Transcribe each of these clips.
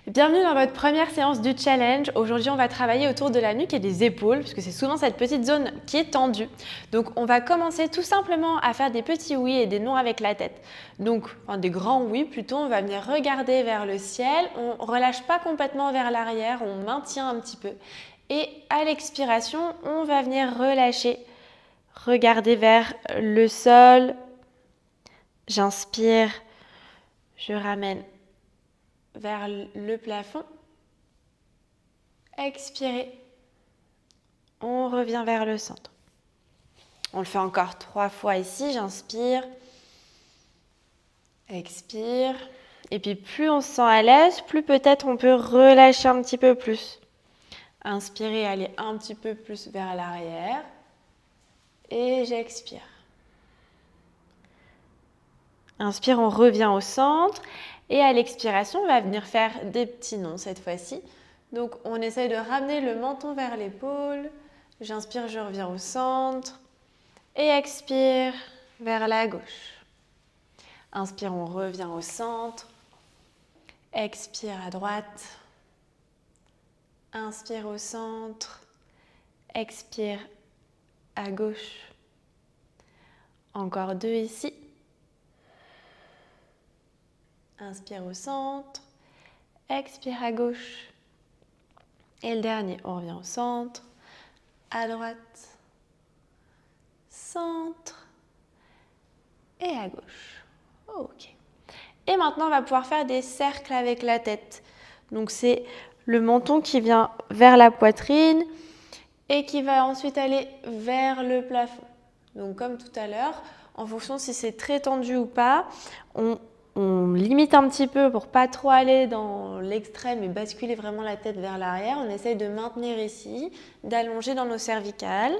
Bienvenue dans votre première séance du challenge. Aujourd'hui, on va travailler autour de la nuque et des épaules, puisque c'est souvent cette petite zone qui est tendue. Donc, on va commencer tout simplement à faire des petits oui et des non avec la tête. Donc, des grands oui plutôt, on va venir regarder vers le ciel. On ne relâche pas complètement vers l'arrière, on maintient un petit peu. Et à l'expiration, on va venir relâcher. Regarder vers le sol. J'inspire, je ramène vers le plafond. Expirez. On revient vers le centre. On le fait encore 3 fois ici. J'inspire. Expire. Et puis plus on se sent à l'aise, plus peut-être on peut relâcher un petit peu plus. Inspirez, aller un petit peu plus vers l'arrière. Et j'expire. Inspire, on revient au centre. Et à l'expiration, on va venir faire des petits nons cette fois-ci. Donc, on essaye de ramener le menton vers l'épaule. J'inspire, je reviens au centre. Et expire vers la gauche. Inspire, on revient au centre. Expire à droite. Inspire au centre. Expire à gauche. Encore 2 ici. Inspire au centre. Expire à gauche. Et le dernier, on revient au centre. À droite. Centre. Et à gauche. Ok. Et maintenant, on va pouvoir faire des cercles avec la tête. Donc, c'est le menton qui vient vers la poitrine et qui va ensuite aller vers le plafond. Donc, comme tout à l'heure, en fonction si c'est très tendu ou pas, on limite un petit peu pour pas trop aller dans l'extrême et basculer vraiment la tête vers l'arrière. On essaye de maintenir ici, d'allonger dans nos cervicales.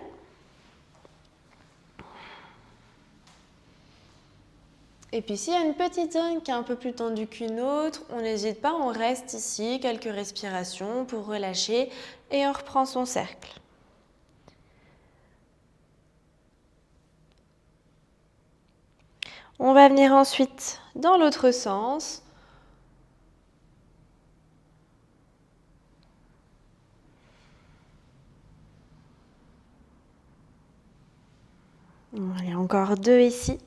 Et puis s'il y a une petite zone qui est un peu plus tendue qu'une autre, on n'hésite pas, on reste ici, quelques respirations pour relâcher et on reprend son cercle. On va venir ensuite dans l'autre sens. Il y a encore 2 ici.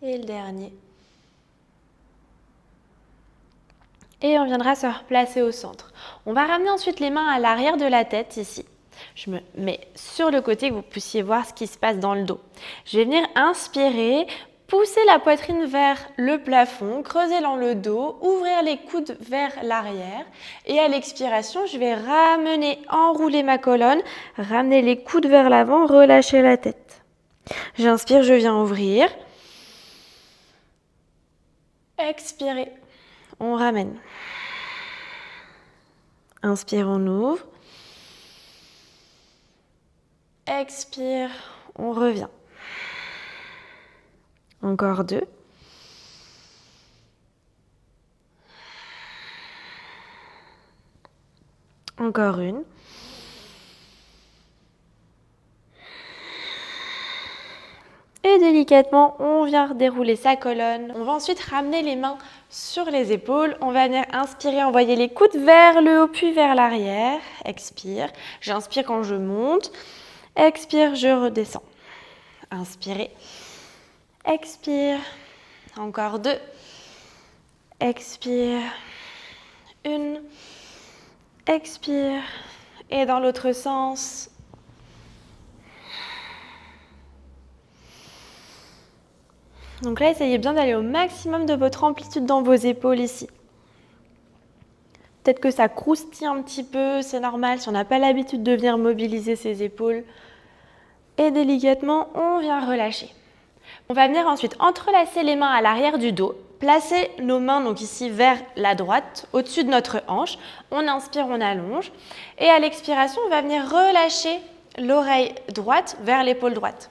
Et le dernier. Et on viendra se replacer au centre. On va ramener ensuite les mains à l'arrière de la tête ici. Je me mets sur le côté que vous puissiez voir ce qui se passe dans le dos. Je vais venir inspirer, pousser la poitrine vers le plafond, creuser dans le dos, ouvrir les coudes vers l'arrière. Et à l'expiration, je vais ramener, enrouler ma colonne, ramener les coudes vers l'avant, relâcher la tête. J'inspire, je viens ouvrir. Expirez. On ramène. Inspire, on ouvre. Expire, on revient. Encore 2. Encore une. Et délicatement, on vient dérouler sa colonne. On va ensuite ramener les mains sur les épaules. On va venir inspirer, envoyer les coudes vers le haut puis vers l'arrière. Expire. J'inspire quand je monte. Expire, je redescends. Inspirez. Expire. Encore 2. Expire. 1. Expire. Et dans l'autre sens. Donc là, essayez bien d'aller au maximum de votre amplitude dans vos épaules ici. Peut-être que ça croustille un petit peu, c'est normal si on n'a pas l'habitude de venir mobiliser ses épaules. Et délicatement, on vient relâcher. On va venir ensuite entrelacer les mains à l'arrière du dos, placer nos mains donc ici vers la droite, au-dessus de notre hanche. On inspire, on allonge. Et à l'expiration, on va venir relâcher l'oreille droite vers l'épaule droite.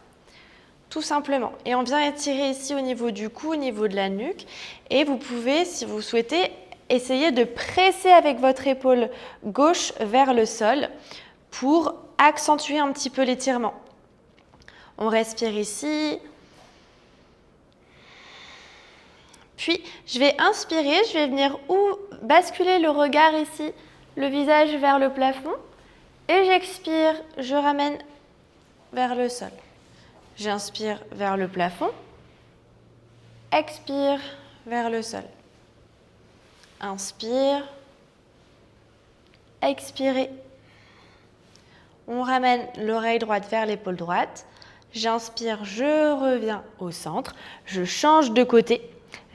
Tout simplement. Et on vient étirer ici au niveau du cou, au niveau de la nuque. Et vous pouvez, si vous souhaitez, essayer de presser avec votre épaule gauche vers le sol pour accentuer un petit peu l'étirement. On respire ici. Puis, je vais inspirer, je vais venir basculer le regard ici, le visage vers le plafond. Et j'expire, je ramène vers le sol. J'inspire vers le plafond. Expire vers le sol. Inspire. Expirez. On ramène l'oreille droite vers l'épaule droite. J'inspire, je reviens au centre. Je change de côté.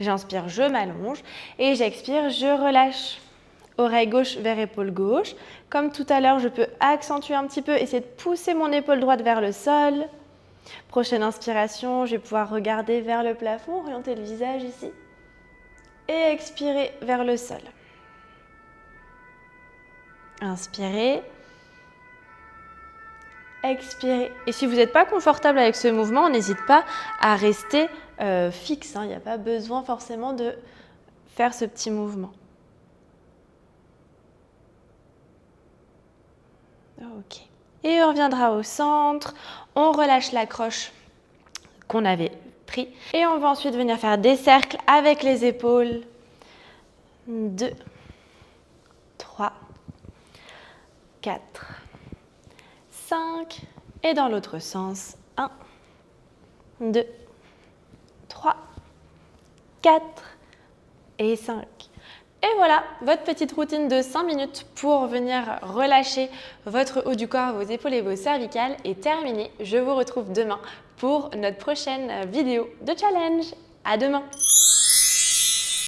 J'inspire, je m'allonge. Et j'expire, je relâche. Oreille gauche vers épaule gauche. Comme tout à l'heure, je peux accentuer un petit peu, essayer de pousser mon épaule droite vers le sol. Prochaine inspiration, je vais pouvoir regarder vers le plafond, orienter le visage ici. Et expirer vers le sol. Inspirez. Expirez. Et si vous n'êtes pas confortable avec ce mouvement, on n'hésite pas à rester fixe. Il n'y a pas besoin forcément de faire ce petit mouvement. Ok. Et on reviendra au centre. On relâche l'accroche qu'on avait pris. Et on va ensuite venir faire des cercles avec les épaules. 2, 3, 4, 5. Et dans l'autre sens. 1, 2, 3, 4 et 5. Et voilà, votre petite routine de 5 minutes pour venir relâcher votre haut du corps, vos épaules et vos cervicales est terminée. Je vous retrouve demain pour notre prochaine vidéo de challenge. À demain!